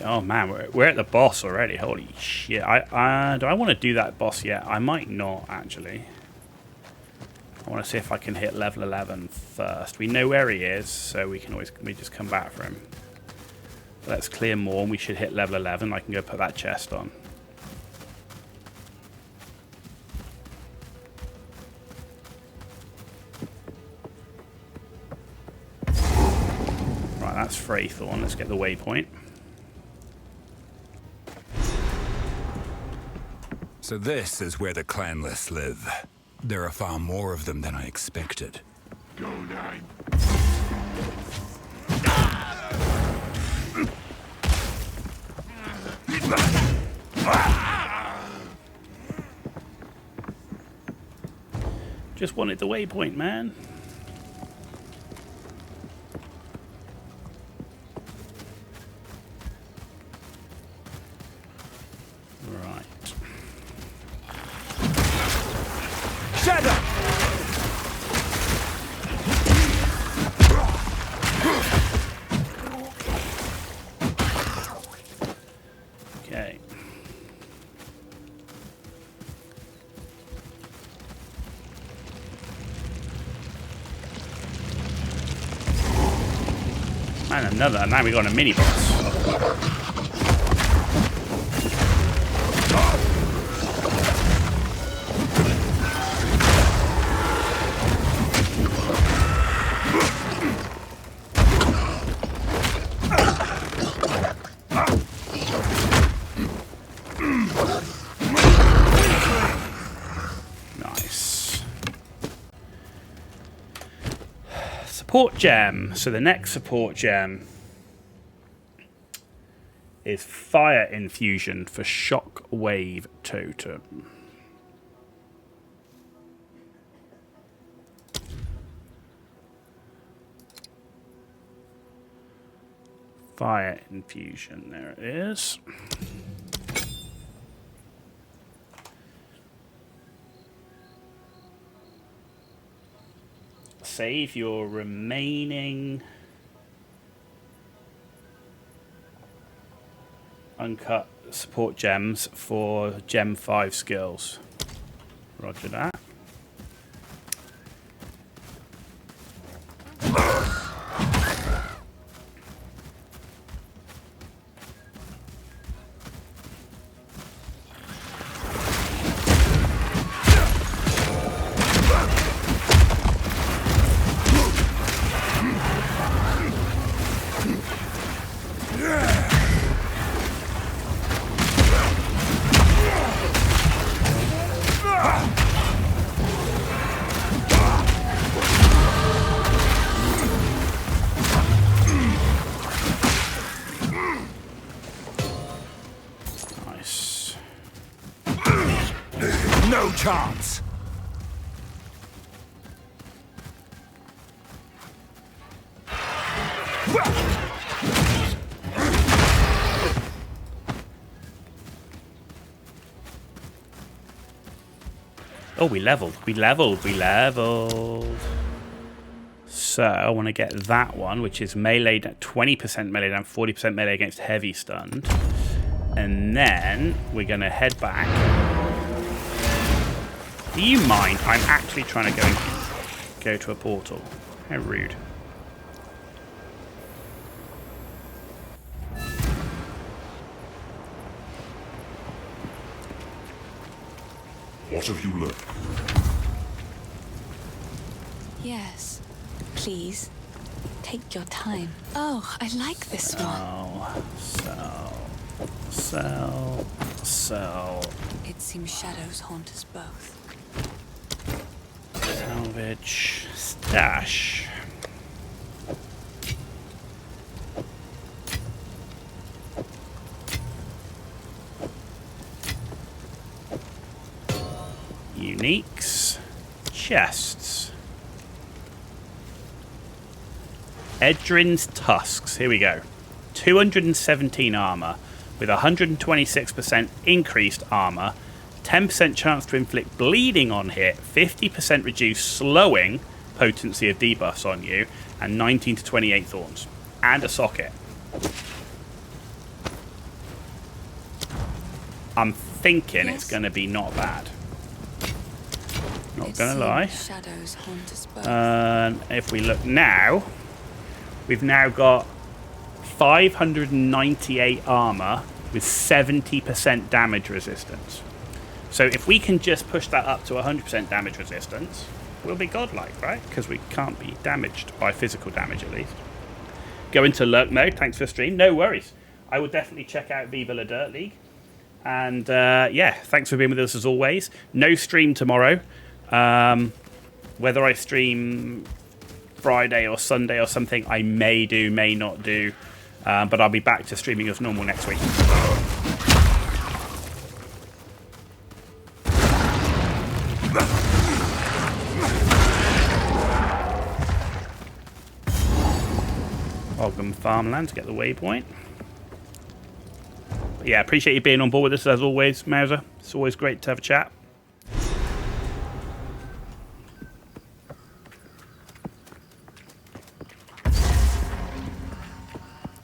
Oh man, we're at the boss already. Holy shit! Do I want to do that boss yet? I might not actually. I want to see if I can hit level 11 first. We know where he is, so we just come back for him. Let's clear more, and we should hit level 11. I can go put that chest on. Right, that's Wraethorn. Let's get the waypoint. So this is where the clanless live. There are far more of them than I expected. Go 9. Just wanted the waypoint, man. Right. Shadow! Okay. And another. Now we got a mini boss. Support gem. So the next support gem is fire infusion for shockwave totem. Fire infusion. There it is. Save your remaining uncut support gems for Gem 5 skills. Roger that. No chance! Oh, we leveled. We leveled. So I want to get that one, which is melee, 20% melee down, 40% melee against heavy stunned. And then we're going to head back. Do you mind? I'm actually trying to go to a portal. How rude. What have you learned? Yes. Please. Take your time. Oh, I like this one. So. It seems shadows haunt us both. Salvage. Stash. Uniques. Chests. Edrin's Tusks. Here we go. 217 armor with 126% increased armor, 10% chance to inflict bleeding on hit, 50% reduced slowing potency of debuffs on you, and 19 to 28 thorns. And a socket. I'm thinking it's Yes? going to be not bad. Not It going to lie. seems shadows haunt us both. If we look now, we've now got 598 armor with 70% damage resistance. So if we can just push that up to 100% damage resistance, we'll be godlike, right? Because we can't be damaged by physical damage, at least. Go into lurk mode. Thanks for the stream. No worries. I will definitely check out Viva La Dirt League. And yeah, thanks for being with us as always. No stream tomorrow. Whether I stream Friday or Sunday or something, I may do, may not do. But I'll be back to streaming as normal next week. Ogham Farmland to get the waypoint. But yeah, appreciate you being on board with us as always, Mauser. It's always great to have a chat.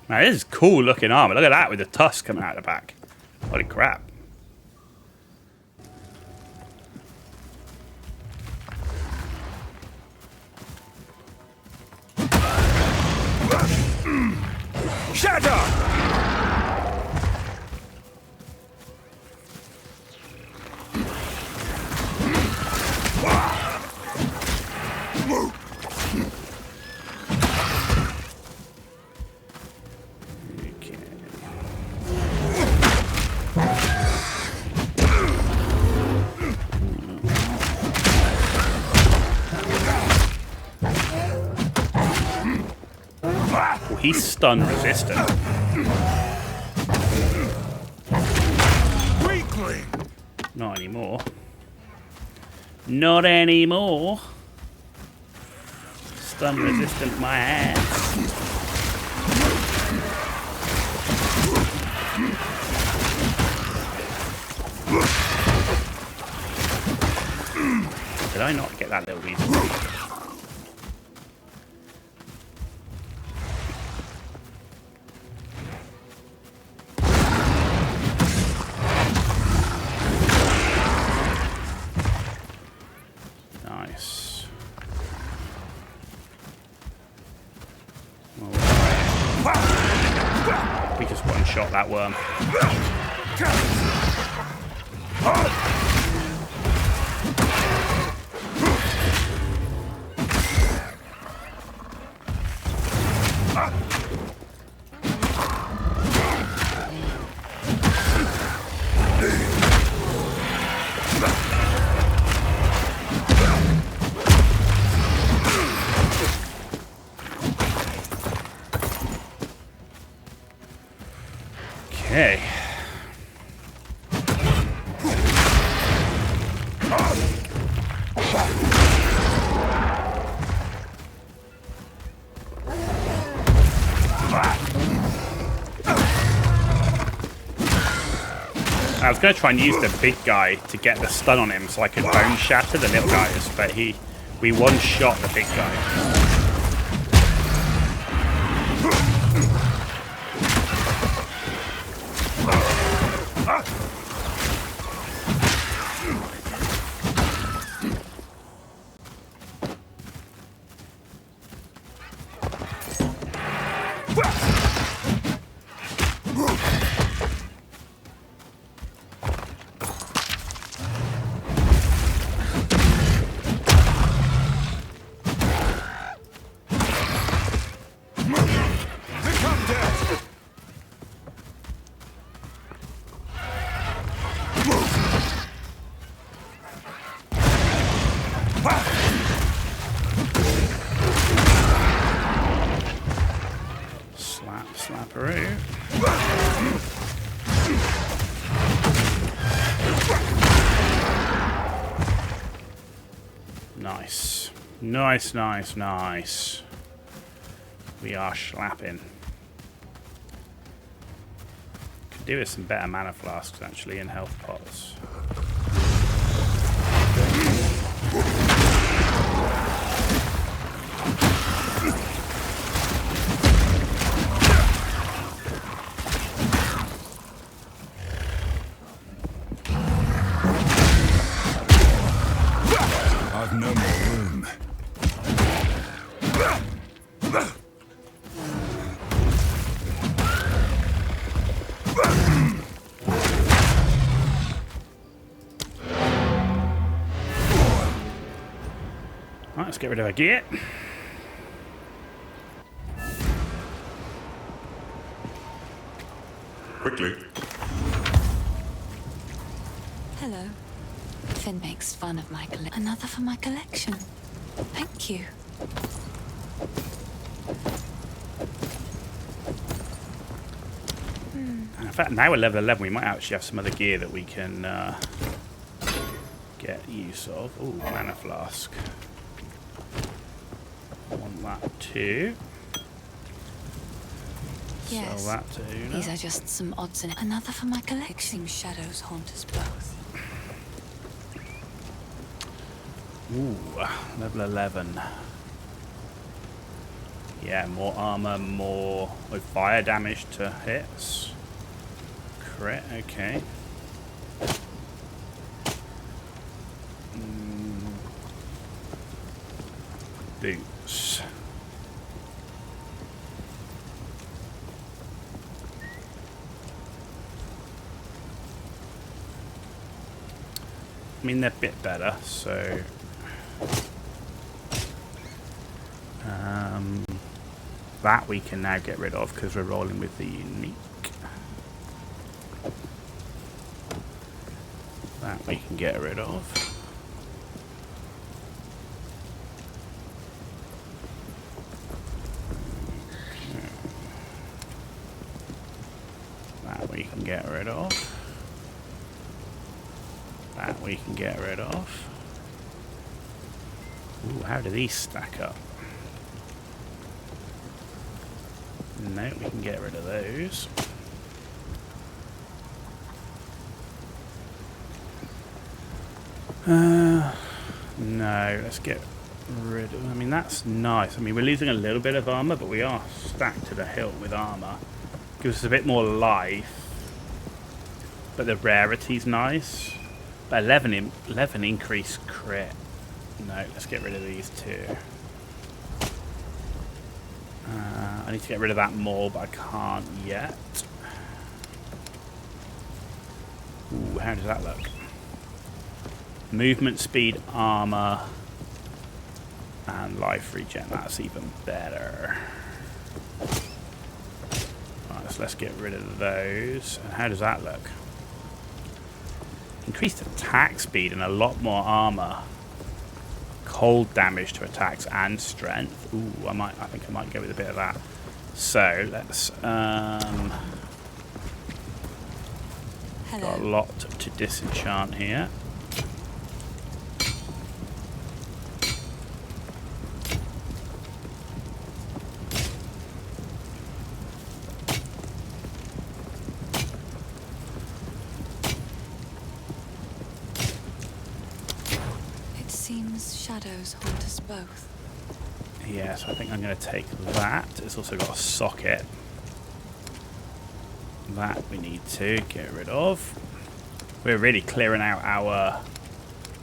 Man, this is cool looking armor. Look at that with the tusk coming out of the back. Holy crap. Shatter! He's stun resistant. Weakling! Not anymore. Not anymore. Stun resistant my ass. Did I not get that little weasel? Nice. Well, we just one-shot that worm. Okay. I was going to try and use the big guy to get the stun on him so I could bone shatter the little guys, but we one-shot the big guy. Slapperoo. Nice. Nice, nice, nice. We are slapping. Could do with some better mana flasks actually and health pots. Right, let's get rid of our gear. Quickly. Hello. Finn makes fun of my collection. Another for my collection. Thank you. In fact, now we're level 11, we might actually have some other gear that we can get use of. Ooh, mana flask. I want that too. Yes. Sell that to Una. These are just some odds and another for my collection. Shadows haunt us both. Ooh, level 11. Yeah, more armor, more with fire damage to hits. Crit, okay. Boots. I mean, they're a bit better, so... that we can now get rid of because we're rolling with the unique. That we can get rid of. Okay. That we can get rid of. That we can get rid of. Ooh, how do these stack up? No, we can get rid of those. No, let's get rid of... I mean, that's nice. I mean, we're losing a little bit of armor, but we are stacked to the hilt with armor. Gives us a bit more life. But the rarity's nice. But 11 increase crit. No, let's get rid of these two. I need to get rid of that more, but I can't yet. Ooh, how does that look? Movement speed, armor, and life regen. That's even better. Right, so let's get rid of those. And how does that look? Increased attack speed and a lot more armor. Cold damage to attacks and strength. Ooh, I think I might go with a bit of that. So let's got a lot to disenchant here. It seems shadows haunt us both. Yeah, so I think I'm going to take that. It's also got a socket. That we need to get rid of. We're really clearing out our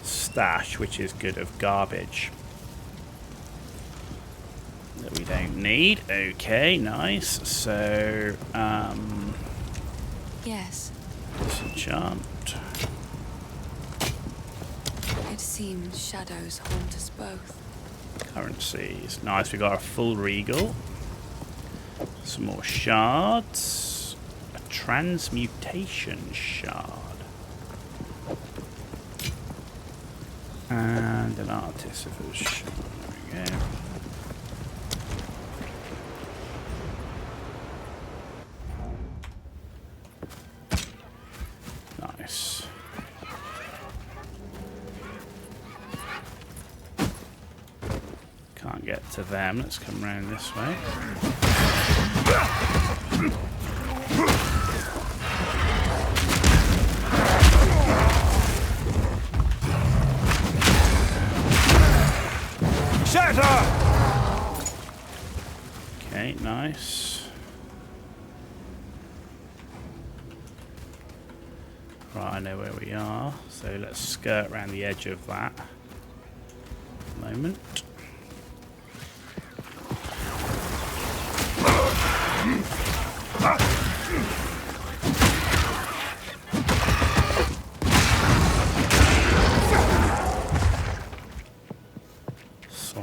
stash, which is good of garbage that we don't need. Okay, nice. So, Yes. disenchant. It seems shadows haunt us both. Currencies. Nice, we got a full regal. Some more shards. A transmutation shard. And an artificer's shard. There we go. Nice. Can't get to them. Let's come around this way. Shatter! Okay, nice. Right, I know where we are. So let's skirt around the edge of that. Moment.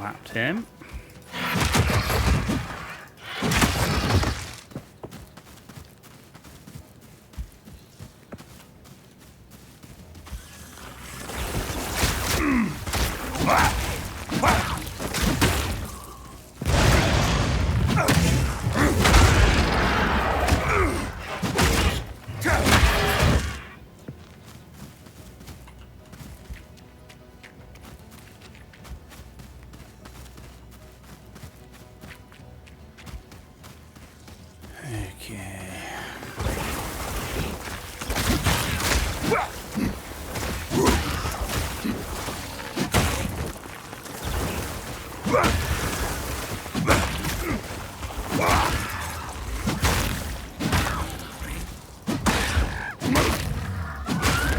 Slapped him.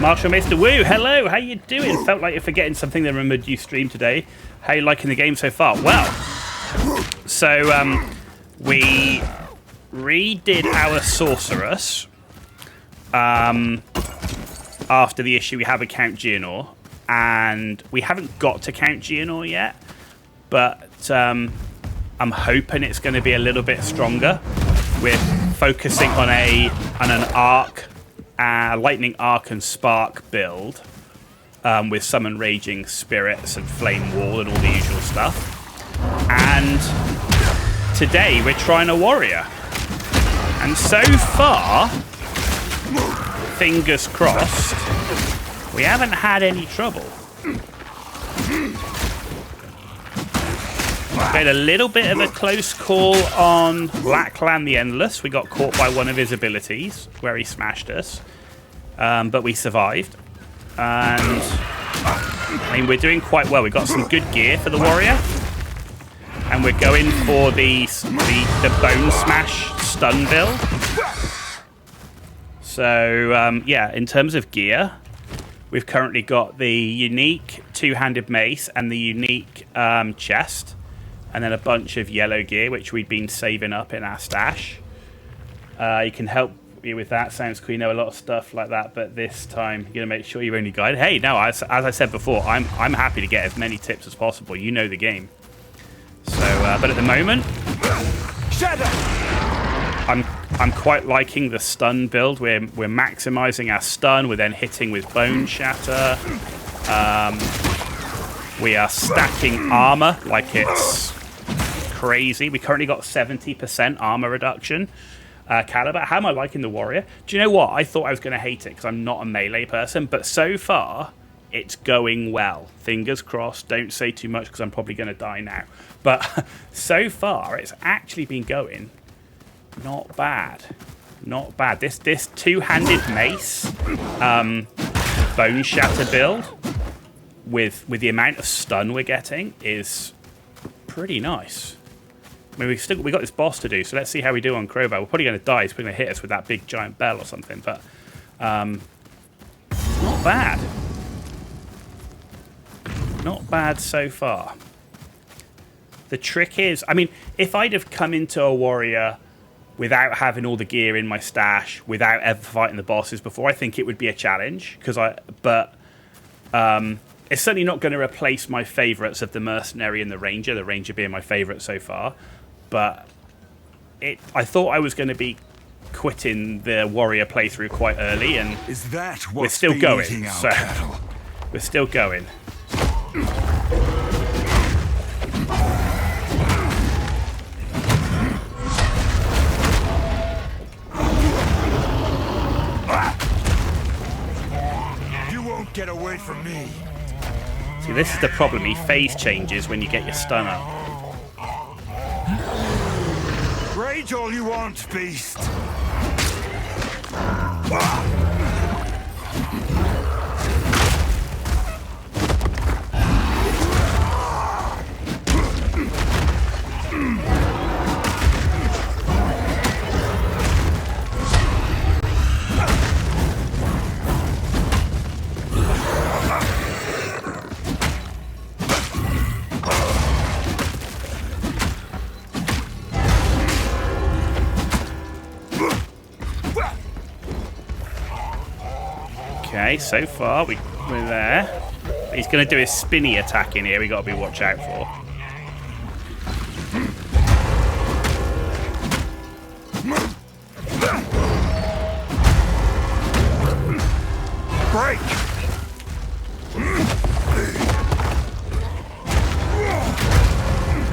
Marshall Mr. Woo, hello, how you doing? Felt like you're forgetting something that remembered you streamed today. How you liking the game so far? Well, so we redid our Sorceress after the issue we have with Count Geonor, and we haven't got to Count Geonor yet, but I'm hoping it's going to be a little bit stronger. We're focusing on an arc, lightning arc and spark build with summon raging spirits and flame wall and all the usual stuff. And today we're trying a warrior, and so far, fingers crossed, we haven't had any trouble. We had a little bit of a close call on Wraeclast the Endless. We got caught by one of his abilities where he smashed us, but we survived. And I mean, we're doing quite well. We got some good gear for the warrior, and we're going for the bone smash stun build. So yeah, in terms of gear, we've currently got the unique two-handed mace and the unique chest, and then a bunch of yellow gear, which we've been saving up in our stash. You can help me with that. Sounds cool. You know a lot of stuff like that, but this time you're going to make sure you're only guided. Hey, no, as I said before, I'm happy to get as many tips as possible. You know the game. So, but at the moment, I'm quite liking the stun build. We're maximizing our stun. We're then hitting with bone shatter. We are stacking armor like it's crazy. We currently got 70% armor reduction. Caliber. How am I liking the warrior? Do you know what? I thought I was going to hate it because I'm not a melee person, but so far it's going well. Fingers crossed. Don't say too much because I'm probably going to die now. But so far it's actually been going not bad. Not bad. This two-handed mace bone shatter build with the amount of stun we're getting is pretty nice. I mean, we got this boss to do, so let's see how we do on Crowbell. We're probably going to die. He's probably going to hit us with that big giant bell or something, but not bad. Not bad so far. The trick is, I mean, if I'd have come into a warrior without having all the gear in my stash, without ever fighting the bosses before, I think it would be a challenge. But it's certainly not going to replace my favourites of the Mercenary and the Ranger being my favourite so far. But I thought I was going to be quitting the warrior playthrough quite early, and Is that we're still going. So cattle? we're still going. You won't get away from me. See, this is the problem. He phase changes when you get your stun up. Rage all you want, beast. Okay, so far we're there. He's going to do his spinny attack in here. We got to be watch out for. break!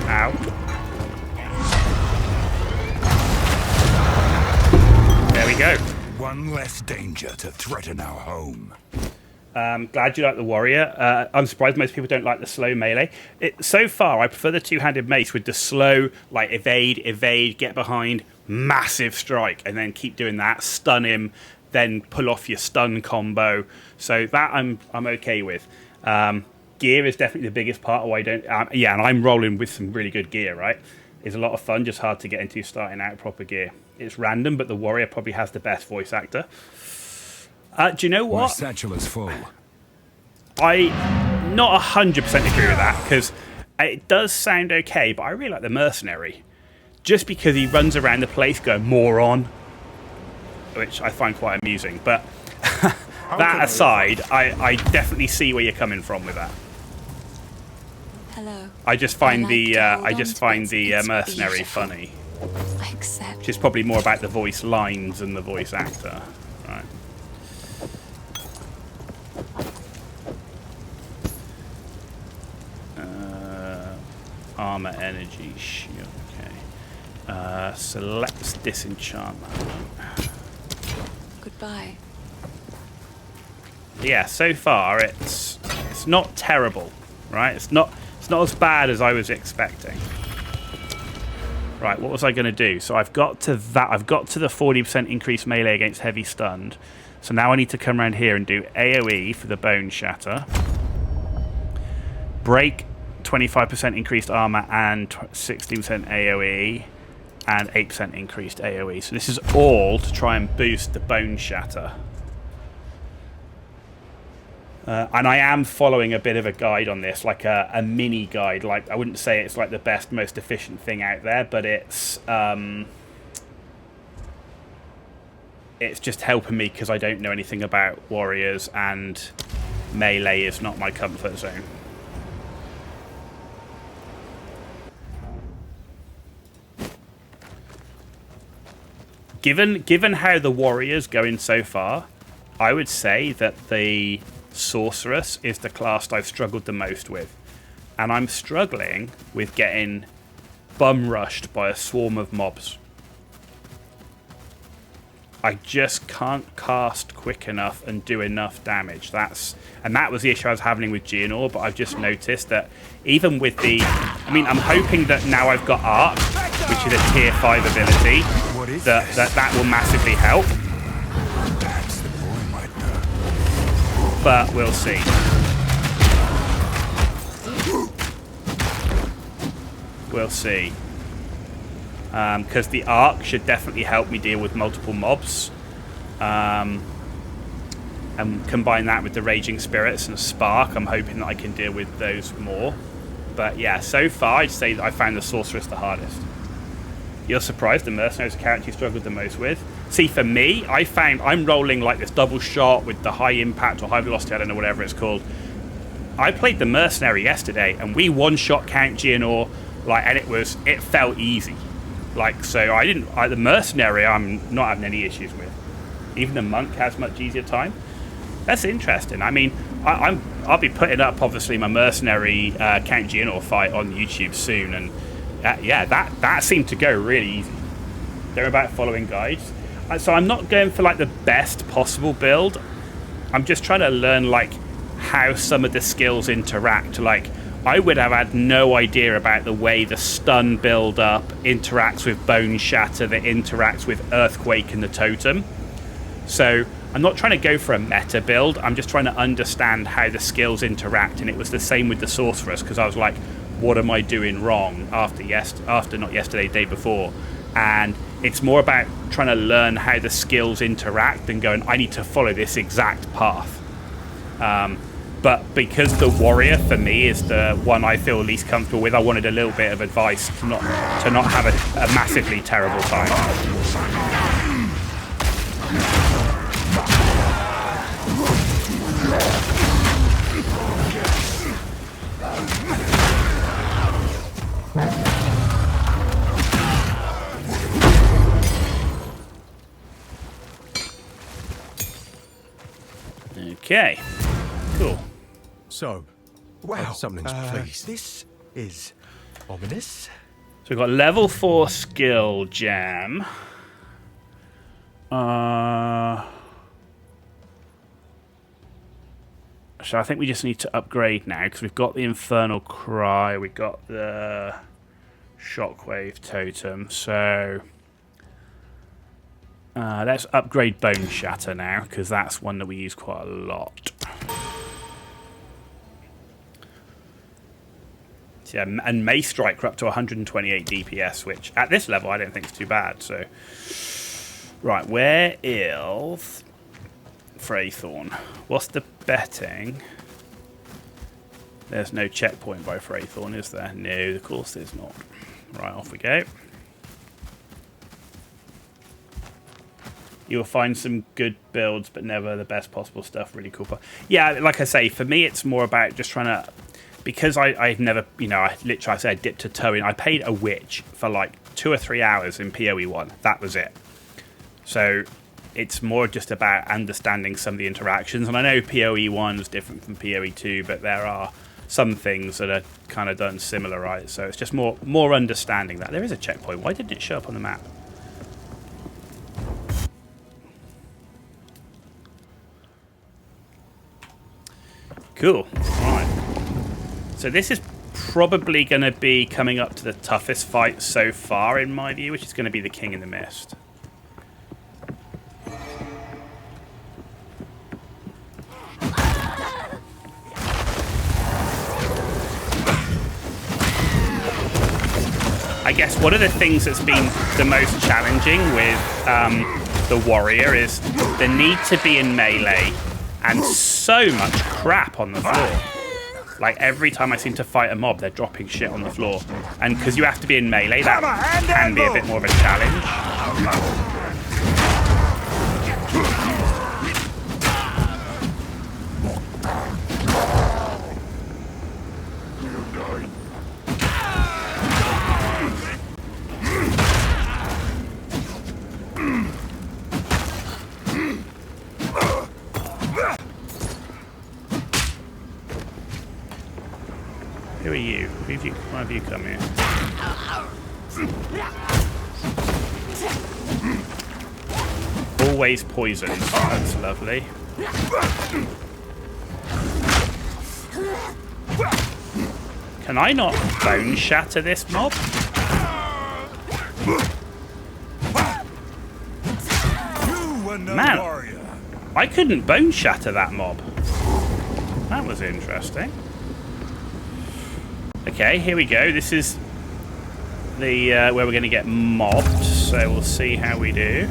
Ow. There we go. One less danger to threaten our home. Glad you like the warrior. I'm surprised most people don't like the slow melee. So far, I prefer the two-handed mace with the slow, like evade, get behind, massive strike, and then keep doing that. Stun him, then pull off your stun combo. So that I'm okay with. Gear is definitely the biggest part. Why don't? Yeah, and I'm rolling with some really good gear. Right, it's a lot of fun, just hard to get into starting out proper gear. It's random, but the warrior probably has the best voice actor. Do you know what? My satchel is full. I not 100% agree with that, because it does sound okay, but I really like the mercenary. Just because he runs around the place going, moron, which I find quite amusing. But that aside, I definitely see where you're coming from with that. Hello. I just find I the mercenary funny. I accept. Which is probably more about the voice lines than the voice actor. Right. Armor energy. Okay. Select disenchantment. Goodbye. Yeah. So far, it's not terrible, right? It's not as bad as I was expecting. Right, what was I going to do? So I've got to that. I've got to the 40% increased melee against heavy stunned. So now I need to come around here and do AoE for the bone shatter. Break 25% increased armor and 16% AoE and 8% increased AoE. So this is all to try and boost the bone shatter. And I am following a bit of a guide on this, like a mini guide. Like, I wouldn't say it's like the best, most efficient thing out there, but it's just helping me because I don't know anything about warriors, and melee is not my comfort zone. Given how the warrior's going so far, I would say that the sorceress is the class I've struggled the most with, and I'm struggling with getting bum rushed by a swarm of mobs. I just can't cast quick enough and do enough damage. That was the issue I was having with Geonor, but I've just noticed that even with the... I mean, I'm hoping that now I've got Arc, which is a tier 5 ability, that will massively help. But we'll see. We'll see. Because the Arc should definitely help me deal with multiple mobs. And combine that with the Raging Spirits and Spark, I'm hoping that I can deal with those more. But yeah, so far I'd say that I found the Sorceress the hardest. You're surprised the Mercenary's the character you struggled the most with? See, for me, I'm rolling like this double shot with the high impact or high velocity, I don't know, whatever it's called. I played the Mercenary yesterday, and we one-shot Count Geonor, and it felt easy. So the Mercenary I'm not having any issues with. Even the Monk has much easier time. That's interesting. I mean, I'll be putting up, obviously, my Mercenary Count Geonor fight on YouTube soon, and that seemed to go really easy. They're about following guides. So I'm not going for the best possible build. I'm just trying to learn how some of the skills interact. I would have had no idea about the way the stun build up interacts with bone shatter, that interacts with earthquake and the totem. So I'm not trying to go for a meta build. I'm just trying to understand how the skills interact. And it was the same with the sorceress, because I was like, what am I doing wrong after not yesterday, day before? And it's more about trying to learn how the skills interact than going, I need to follow this exact path. But because the warrior for me is the one I feel least comfortable with, I wanted a little bit of advice to not have a massively terrible time. Okay. Cool. So, Wow. something's pleased. This is ominous. So we've got level 4 skill gem. So I think we just need to upgrade now because we've got the Infernal Cry, we've got the Shockwave Totem. So let's upgrade Bone Shatter now because that's one that we use quite a lot. So yeah, and Mace Strike, we're up to 128 DPS, which at this level I don't think is too bad. So right, where is Freythorn? What's the betting? There's no checkpoint by Freythorn, is there? No, of course there's not. Right, off we go. You'll find some good builds, but never the best possible stuff. Really cool. Yeah, like I say, for me it's more about just trying to... Because I've never, you know, I said dipped a toe in. I paid a witch for like 2 or 3 hours in PoE 1. That was it. So it's more just about understanding some of the interactions. And I know PoE 1 is different from PoE 2, but there are some things that are kind of done similar, right? So it's just more understanding that. There is a checkpoint. Why didn't it show up on the map? Cool. Right. So this is probably going to be coming up to the toughest fight so far, in my view, which is going to be the King in the Mist. I guess one of the things that's been the most challenging with the warrior is the need to be in melee and so much crap on the floor. Like every time I seem to fight a mob, they're dropping shit on the floor. And because you have to be in melee, that can be a bit more of a challenge. Who are you? Why have you come here? Always poisoned. That's lovely. Can I not bone shatter this mob? Man, I couldn't bone shatter that mob. That was interesting. Okay, here we go. This is the where we're going to get mobbed, so we'll see how we do.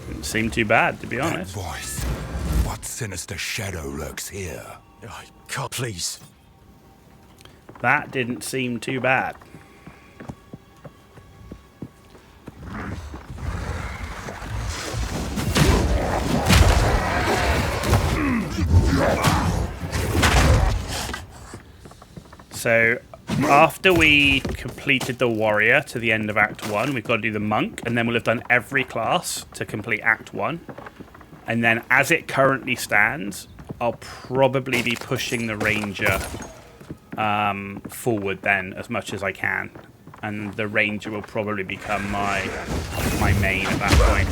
Didn't seem too bad, to be honest. That voice. What sinister shadow lurks here? I can't, please. That didn't seem too bad. So after we completed the warrior to the end of Act 1, we've got to do the monk, and then we'll have done every class to complete Act 1. And then as it currently stands, I'll probably be pushing the ranger forward then as much as I can. And the ranger will probably become my main at that point.